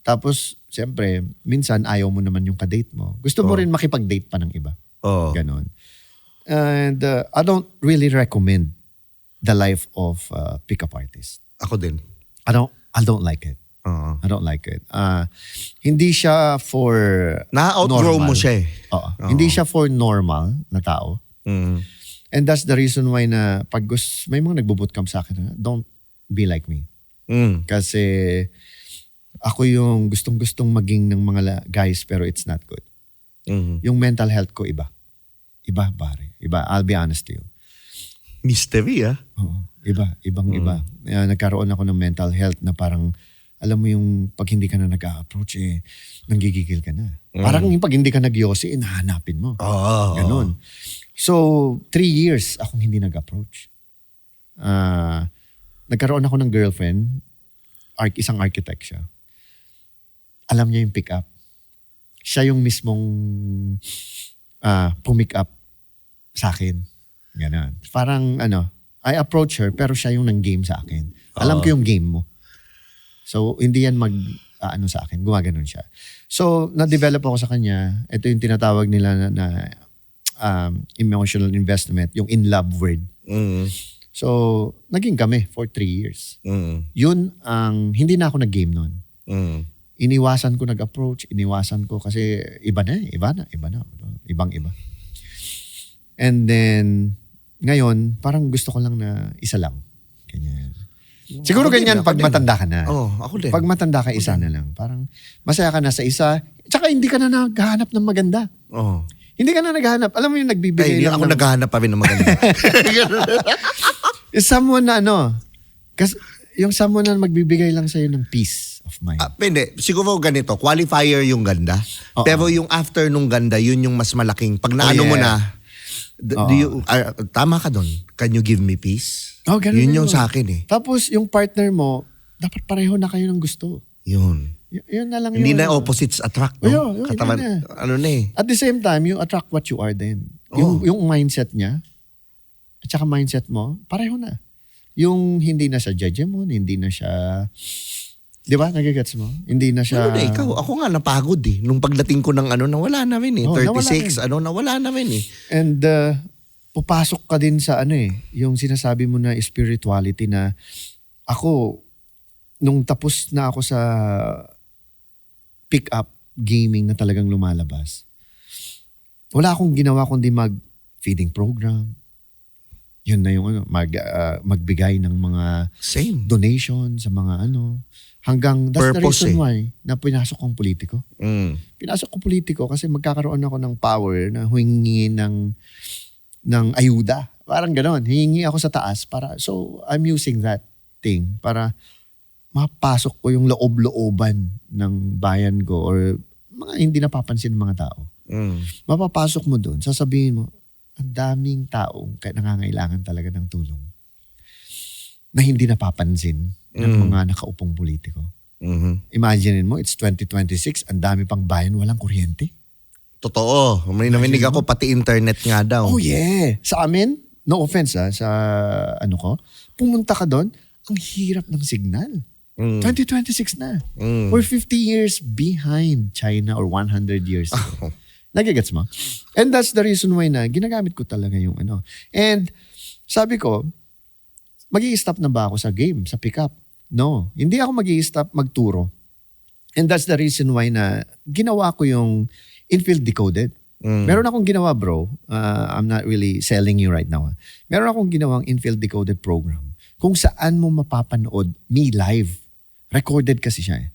Tapos, siyempre, minsan ayaw mo naman yung kadate mo. Gusto mo rin makipag-date pa ng iba. Oo. Ganon. And I don't really recommend the life of pick-up artist. Ako din. I don't like it. Oo. I don't like it. Hindi siya for Na-outgrow mo siya eh. Oo. Hindi siya for normal na tao. And that's the reason why na pag may mga nagbo-bootcamp sa akin, don't be like me. Kasi ako yung gustong-gustong maging ng mga guys pero it's not good. Yung mental health ko iba. Iba, pare. Iba. I'll be honest to you. Mystery Oo. Ibang-iba. Nagkaroon ako ng mental health na parang, alam mo yung pag hindi ka na nag-a-approach, nanggigigil ka na. Parang yung pag hindi ka nag-yosi, nahanapin mo. Oo. Ganon. So, 3 years akong hindi nag-approach. Nagkaroon ako ng girlfriend, isang architect siya. Alam niya yung pick-up. Siya yung mismong pumick up sa akin. Ganon. Parang I approach her pero siya yung nang-game sa akin. Alam ko yung game mo. So, hindi yan sa akin. Gumaganon siya. So, na-develop ako sa kanya. Ito yung tinatawag nila na emotional investment, yung in love word. So, naging kami for 3 years. Yun hindi na ako nag-game nun. Iniwasan ko nag-approach, iniwasan ko kasi iba na. Ibang-iba. And then, ngayon, parang gusto ko lang na isa lang. Ganyan. Siguro ganyan pag matanda ka na. Ako din. Pag matanda ka, isa na lang. Parang masaya ka na sa isa. Tsaka hindi ka na naghahanap ng maganda. Oo. Hindi ka na naghahanap. Alam mo yung nagbibigay Hindi ako naghahanap pa rin ng maganda. someone na kasi yung someone na magbibigay lang sa'yo ng peace of mind. Hindi. Siguro ganito, qualifier yung ganda. Oo. Pero yung after nung ganda, yun yung mas malaking. Pag naano mo na, tama ka doon. Can you give me peace? Ganun Yun yung sa akin eh. Tapos yung partner mo, dapat pareho na kayo ng gusto. Yun. Yun na lang Hindi yun. na opposites attract, no? Yun, Katawan, yun ano na eh. At the same time, you attract what you are then. Yung mindset niya, at at saka mindset mo, pareho na. Yung hindi na siya judgment, hindi na siya, di ba, nagigets mo? Hindi na siya... Ano na ikaw? Ako nga napagod eh. Nung pagdating ko ng nawala namin eh. Oh, 36, nawala namin eh. And pupasok ka din sa yung sinasabi mo na spirituality na ako, nung tapos na ako sa pick-up gaming na talagang lumalabas, wala akong ginawa kundi mag-feeding program. Yun na yung magbigay ng mga Same. donation sa mga hanggang that's Purpose the reason why na pinasok kong politiko. Mm. Pinasok ko politiko kasi magkakaroon ako ng power na humingi ng ayuda. Parang gano'n. Hihingi ako sa taas so I'm using that thing para mapasok ko yung loob-looban ng bayan ko or mga hindi napapansin ng mga tao. Mm. Mapapasok mo doon, sasabihin mo, ang daming taong nangangailangan talaga ng tulong na hindi napapansin ng mga nakaupong politiko. Mm-hmm. Imagine mo, it's 2026, ang dami pang bayan walang kuryente. Totoo. May naminig ako, pati internet nga daw. Oh yeah. Sa amin, no offense sa pumunta ka doon, ang hirap ng signal. 2026 na. We're 50 years behind China or 100 years. Nagigets mo? And that's the reason why na ginagamit ko talaga yung And sabi ko, mag-i-stop na ba ako sa game, sa pick-up? No. Hindi ako mag-i-stop magturo. And that's the reason why na ginawa ko yung infield decoded. Meron akong ginawa, bro. I'm not really selling you right now. Meron akong ginawang infield decoded program kung saan mo mapapanood me live. Recorded kasi siya.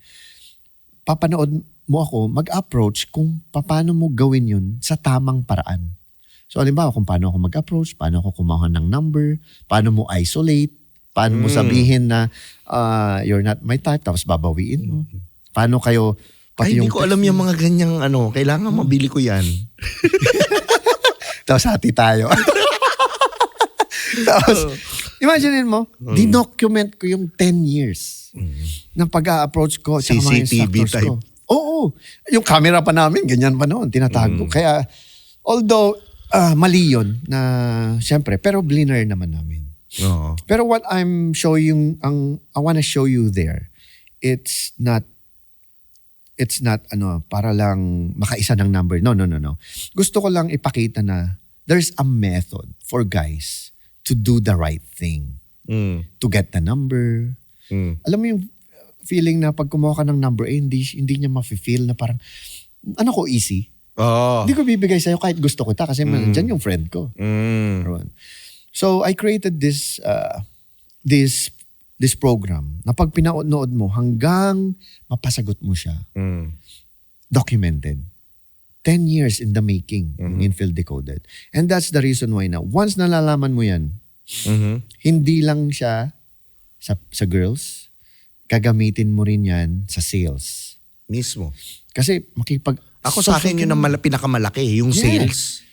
Papanood mo ako mag-approach kung paano mo gawin yun sa tamang paraan. So, halimbawa, kung paano ako mag-approach, paano ako kumuha ng number, paano mo isolate, paano mo sabihin na you're not my type, tapos babawiin mo. Paano kayo... Ay, hindi ko alam yung mga ganyang kailangan mabili ko yan. Tapos hati tayo. Tapos, imagine mo, dinocument ko yung 10 years ng pag-a-approach ko sa mga CCTV instructors type. ko. Oo. Yung camera pa namin, ganyan pa noon, tinatago. Kaya, although mali yun na, syempre, pero bliner naman namin. Oo. Pero what I'm showing, I wanna show you there, it's not para lang makaisa ng number. No. Gusto ko lang ipakita na there's a method for guys to do the right thing. To get the number. Alam mo yung feeling na pag kumuha ka ng number, hindi niya ma-feel na parang, easy. Oo. Hindi ko bibigay sa'yo kahit gusto kita kasi dyan yung friend ko. So, I created this program na pag pinanood mo hanggang mapasagot mo siya, documented. 10 years in the making, yung infield decoded. And that's the reason why now, once nalalaman mo yan, hindi lang siya sa girls, gagamitin mo rin yan sa sales. Mismo. Kasi Ako sa akin yun ang pinakamalaki, yung sales.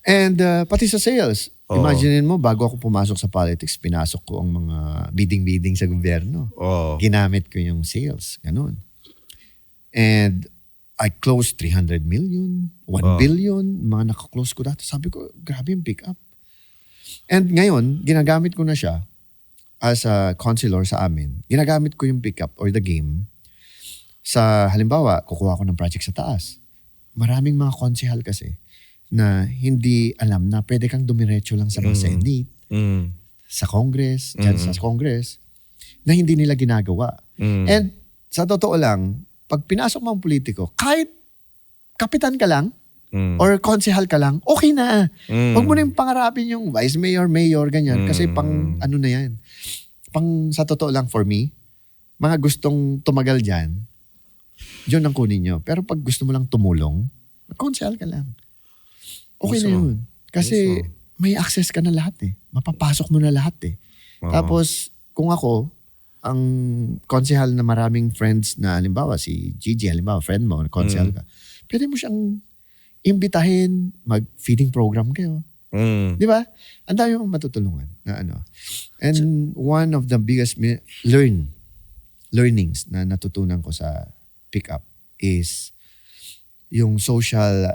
And pati sa sales, imagine mo, bago ako pumasok sa politics, pinasok ko ang mga bidding-bidding sa gobyerno. Ginamit ko yung sales. Ganun. And I closed 300 million, 1 billion, mga nakaklose ko dati. Sabi ko, grabe yung pick up. And ngayon, ginagamit ko na siya as a counselor sa amin. Ginagamit ko yung pick up or the game sa, halimbawa, kukuha ko ng project sa taas. Maraming mga konsehal kasi na hindi alam na pwede kang dumiretso lang sa mga Senate, sa Congress, dyan sa Congress, na hindi nila ginagawa. And sa totoo lang, pag pinasok mo ang politiko, kahit kapitan ka lang, or konsehal ka lang, okay na. Huwag mo na yung pangarapin yung vice mayor, mayor, ganyan. Kasi pang ano na yan. Sa totoo lang for me, mga gustong tumagal dyan, yun ang kunin nyo. Pero pag gusto mo lang tumulong, konsehal ka lang. Okay na yun. Kasi may access ka na lahat eh. Mapapasok mo na lahat eh. Tapos, kung ako, ang konsehal na maraming friends na, halimbawa, si Gigi, halimbawa, friend mo, konsehal ka, pwede mo siyang imbitahin, mag-feeding program kayo. Di ba? Ang dami mong matutulungan na ano. And one of the biggest learnings na natutunan ko sa pick-up is yung social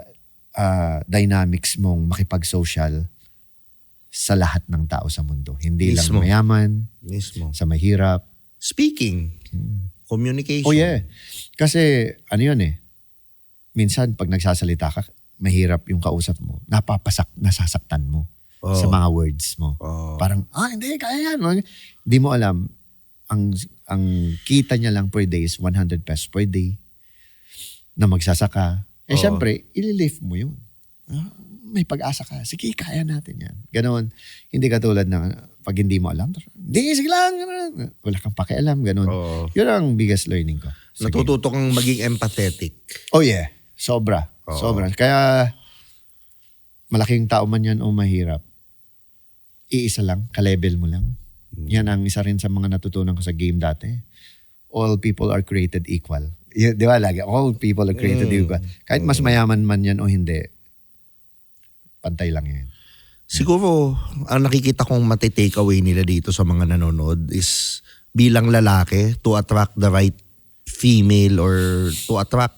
dynamics mong makipag-social sa lahat ng tao sa mundo. Hindi Mismo. lang mayaman, Mismo. sa mahirap. Speaking, communication. Oh yeah. Kasi ano yun minsan pag nagsasalita ka, mahirap yung kausap mo. Nasasaktan mo sa mga words mo. Parang, hindi, kaya yan. Hindi mo alam, ang kita niya lang per day is 100 pesos per day na magsasaka. Syempre, ililift mo yun. May pag-asa ka. Sige, kaya natin yan. Ganon. Hindi katulad na pag hindi mo alam, hindi, sige lang. Wala kang pakialam. Ganon. Yun ang biggest learning ko. Natututo kang maging empathetic. Oh yeah. Sobra. Sobra. Kaya malaking tao man yan o mahirap, iisa lang, ka-level mo lang. Yan ang isa rin sa mga natutunan ko sa game dati. All people are created equal. Di ba lagi? All people are created equal. Kahit mas mayaman man yan o hindi, pantay lang yan. Siguro, ang nakikita kong matitake away nila dito sa mga nanonood is bilang lalaki to attract the right female or to attract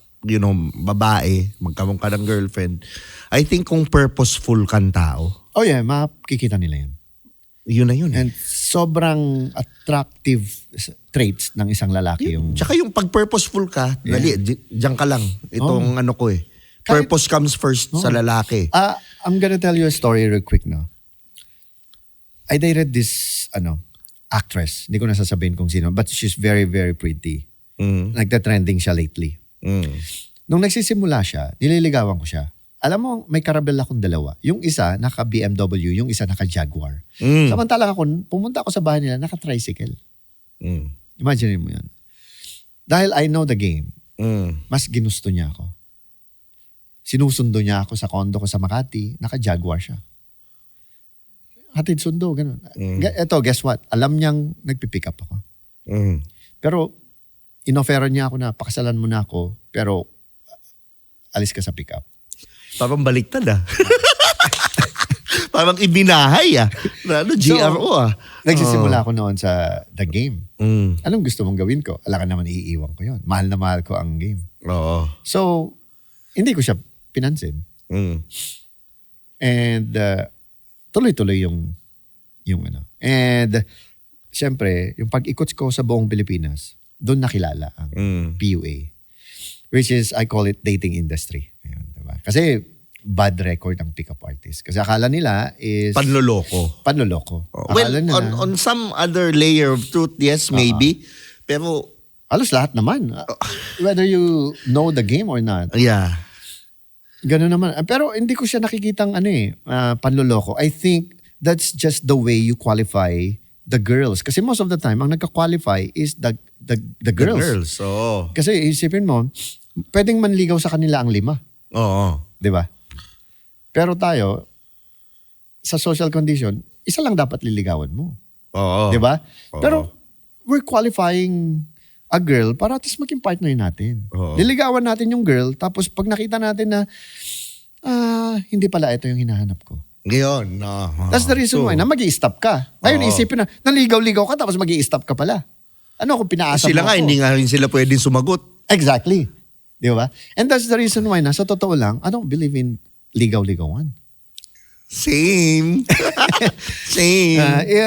babae, magkaroon ka ng girlfriend. I think kung purposeful kang tao. Oh yeah, makikita nila yan. Yun na yun. And sobrang attractive traits ng isang lalaki yung... Tsaka yung pag purposeful ka, dali, diyan ka lang. Itong ano ko Purpose comes first sa lalaki. I'm gonna tell you a story real quick, no? I dated this, actress. Hindi ko nasasabihin kung sino, but she's very, very pretty. Nagta-trending siya lately. Nung nagsisimula siya, nililigawan ko siya. Alam mo, may karabel akong dalawa. Yung isa, naka-BMW, yung isa, naka-Jaguar. Samantalang pumunta ako sa bahay nila, naka-tricycle. Imagine mo yan. Dahil I know the game, mas ginusto niya ako. Sinusundo niya ako sa condo ko sa Makati, naka-Jaguar siya. Hatid sundo, ganun. Eto, guess what? Alam niyang nagpipick up ako. Pero, inofferan niya ako na, pakasalan mo na ako, pero alis ka sa pick up. Parang baliktad Parang ibinahay GRO Nagsisimula ako noon sa the game. Anong gusto mong gawin ko? Alam ka naman, iiwan ko yon. Mahal na mahal ko ang game. So, hindi ko siya pinansin. And tuloy-tuloy yung ano. And syempre, yung pag-ikot ko sa buong Pilipinas, doon nakilala ang PUA. Which is, I call it dating industry. Ayun, diba? Kasi bad record ang pick-up artist. Kasi akala nila is... Panloloko. Well, Akala on some other layer of truth, yes, maybe. Pero... halos lahat naman. Whether you know the game or not. Yeah. Ganun naman. Pero hindi ko siya nakikitang panloloko. I think that's just the way you qualify the girls. Kasi most of the time, ang nagka-qualify is the girls. The girls, Kasi isipin mo, pwedeng manligaw sa kanila ang 5. Di ba? Pero tayo, sa social condition, isa lang dapat liligawan mo. Di ba? Pero we're qualifying a girl para at least maging partner natin. Liligawan natin yung girl, tapos pag nakita natin na hindi pala ito yung hinahanap ko. Ngayon, That's the reason why na mag-i-stop ka. Ngayon, isipin na, naligaw-ligaw ka tapos mag-i-stop ka pala. Ano kung pinaasa sila mo nga, ako? hindi nga rin sila pwedeng sumagot. Exactly. Di ba? And that's the reason why na sa totoo lang, I don't believe in ligaw-ligawan. Same.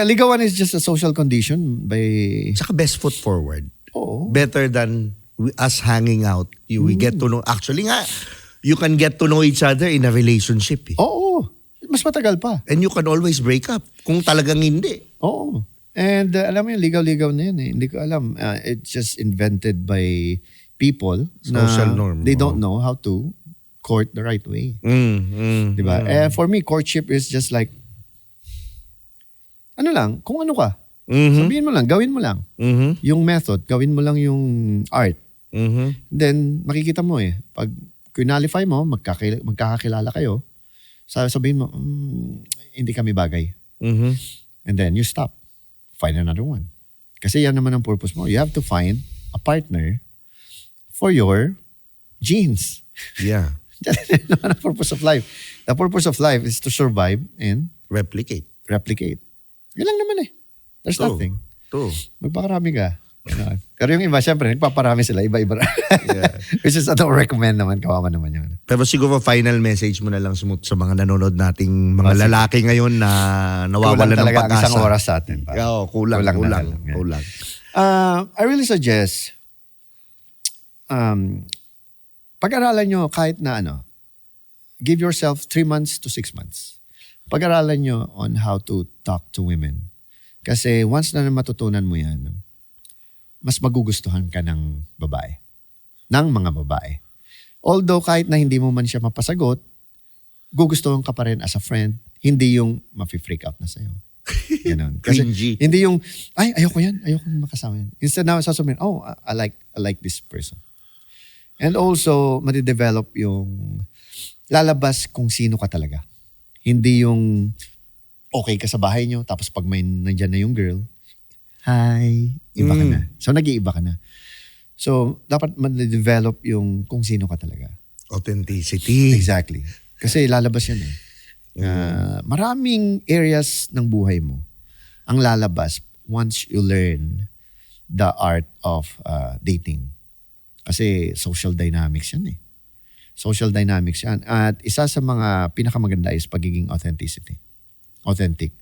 Ligawan is just a social condition by... Saka best foot forward. Oo. Better than us hanging out. We get to know. Actually nga, you can get to know each other in a relationship. Oo. Mas matagal pa. And you can always break up kung talagang hindi. Oo. And alam mo yung ligaw-ligaw na yun Hindi ko alam. It's just invented by people. Social norm. They don't know how to court the right way. Diba? For me, courtship is just like, kung ano ka. Sabihin mo lang, gawin mo lang. Yung method, gawin mo lang yung art. Then, makikita mo pag qualify mo, magkakakilala kayo, sabihin mo, hindi kami bagay. And then, you stop. Find another one. Kasi yan naman ang purpose mo. You have to find a partner for your genes. Yeah. Yan naman ang purpose of life. The purpose of life is to survive and Replicate. replicate. Yun lang naman There's nothing. True. Magpakarami ka. Ganon. Pero yung iba, syempre, nagpaparami sila, iba-iba. Which is, I don't recommend naman, kawawa naman yun. Pero siguro final message mo na lang sa mga nanonood nating mga lalaki ngayon na nawawalan ng talaga ang pag-asa. isang oras sa atin. Oo, kulang. na lang. I really suggest, pag-aralan nyo kahit na give yourself 3 months to 6 months. Pag-aralan nyo on how to talk to women. Kasi once na matutunan mo yan, mas magugustuhan ka ng babae. Ng mga babae. Although kahit na hindi mo man siya mapasagot, gugustuhan ka pa rin as a friend. Hindi yung mafi-freak out na sa'yo. Ganon. Kasi Cringy. hindi yung, ayoko yan. Ayoko makasama yan. Instead na sasabihin, I like this person. And also, madidevelop yung lalabas kung sino ka talaga. Hindi yung okay ka sa bahay nyo, tapos pag may nandyan na yung girl, hi, iba ka na. So, nag-iiba ka na. So, dapat ma-develop yung kung sino ka talaga. Authenticity. Exactly. Kasi lalabas yan eh. Maraming areas ng buhay mo ang lalabas once you learn the art of dating. Kasi social dynamics yan eh. Social dynamics yan. At isa sa mga pinakamaganda is pagiging authentic.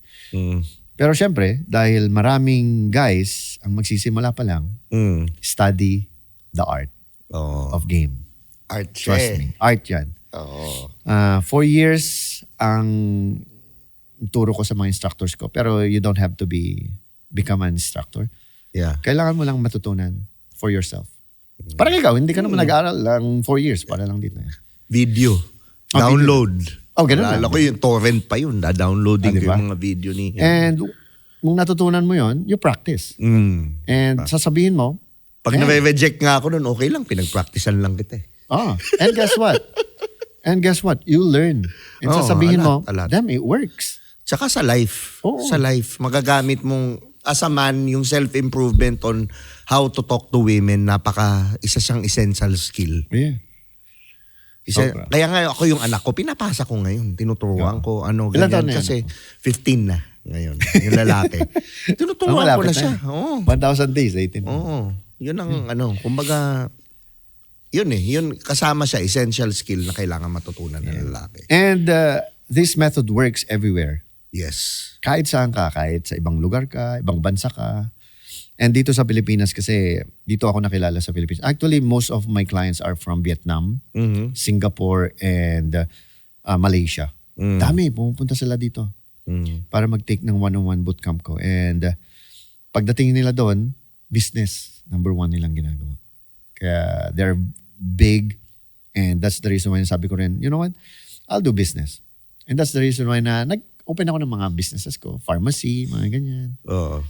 Pero syempre, dahil maraming guys ang magsisimula pa lang, study the art of game. Art Trust me. Art yan. Oo. 4 years ang turo ko sa mga instructors ko. Pero you don't have to become an instructor. Yeah. Kailangan mo lang matutunan for yourself. Parang ikaw, hindi ka naman nag-aaral lang 4 years para lang dito. Video. Download. Ganun Alala ko yung torrent pa yun. Da-downloading ko diba? yung mga video ni... And nung natutunan mo yon, you practice. And sasabihin mo, Pag na-reject nga ako nun, okay lang. Pinag-practicean lang kita eh. And guess what? You learn. And sasabihin mo, a lot. damn, it works. Tsaka sa life. Oo. Sa life, magagamit mong as a man, yung self-improvement on how to talk to women, isa siyang essential skill. Yeah. Sobra. Kaya nga ako yung anak ko, pinapasa ko ngayon. Tinuturuan ko, Ilan taon ganyan. na yan? Kasi 15 na ngayon, yung lalaki. Tinuturuan ko na siya. Oo. 1,000 days, 18. Oo. Yun ang kumbaga, yun kasama siya, essential skill na kailangan matutunan ng lalaki. And this method works everywhere. Yes. Kahit saan ka, kahit sa ibang lugar ka, ibang bansa ka. And dito sa Pilipinas kasi, dito ako nakilala sa Pilipinas. Actually, most of my clients are from Vietnam, Singapore, and Malaysia. Dami, pumupunta sila dito para mag-take ng one-on-one bootcamp ko. And pagdating nila doon, business, number 1 nilang ginagawa. Kaya they're big, and that's the reason why sabi ko rin, you know what, I'll do business. And that's the reason why na nag-open ako ng mga businesses ko, pharmacy, mga ganyan. Oo.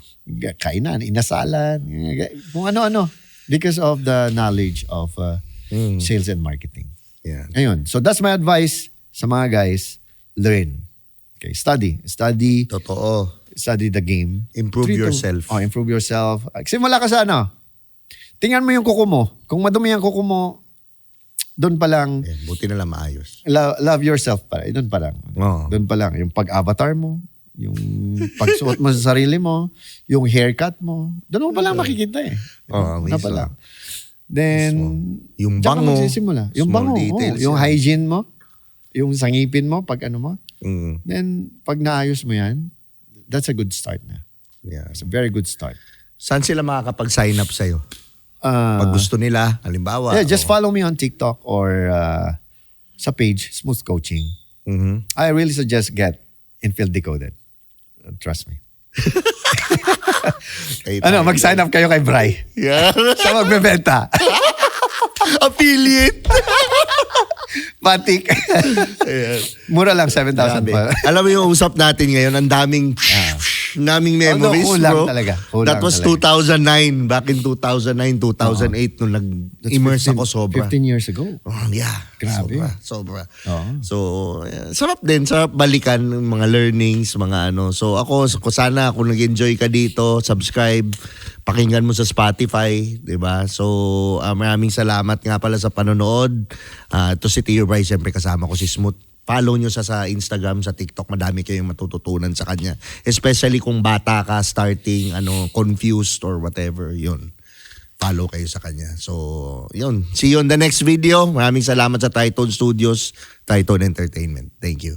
Kainan, inasalan, kung ano-ano. Because of the knowledge of sales and marketing. Yeah. Ayun. So that's my advice sa mga guys. Learn. Okay, study. Totoo. Study the game. Improve yourself. Improve yourself. Simula ka sa tingnan mo yung kuko mo. Kung madumi yung kuko mo, doon pa lang, Buti na lang maayos. love yourself pa. Doon pa lang. Oo. Doon pa lang. Yung pag-avatar mo, yung pagsuot mo sa sarili mo, yung haircut mo, doon mo pa lang makikita eh. Oo, Una pa mismo. lang. Then, Yung diyan ka bango, magsisimula. Yung small bango, details yung yan. hygiene mo, yung sangipin mo, pag ano mo. Mm. Then, pag naayos mo yan, that's a good start na. Yeah. It's a very good start. Saan sila makakapag-sign up sa'yo? Pag gusto nila, halimbawa. Just follow me on TikTok or sa page, Smooth Coaching. Mhm. I really suggest get Infield Decoded. Trust me. Mag-sign up kayo kay Bri. Yeah. Siya magbebenta. Affiliate. Batik. Mura lang, 7,000 pa. Alam mo yung usap natin ngayon, ang daming memories, kulang bro. talaga. Kulang That was talaga. 2009. Back in 2009, 2008, nung nag-immerse ako sobra. 15 years ago. Oh, yeah. Grabe. Sobra. Oo. So, sarap din. Sarap balikan ng mga learnings, mga ano. So, sana kung nag-enjoy ka dito, subscribe, pakinggan mo sa Spotify, di ba? So, maraming salamat nga pala sa panonood. Ito si Tio Bryce, siyempre kasama ko si Smooth. Follow nyo sa Instagram, sa TikTok, madami kayong matututunan sa kanya. Especially kung bata ka, starting, confused or whatever, yun. follow kayo sa kanya. So, yun. See you on the next video. Maraming salamat sa Triton Studios, Triton Entertainment. Thank you.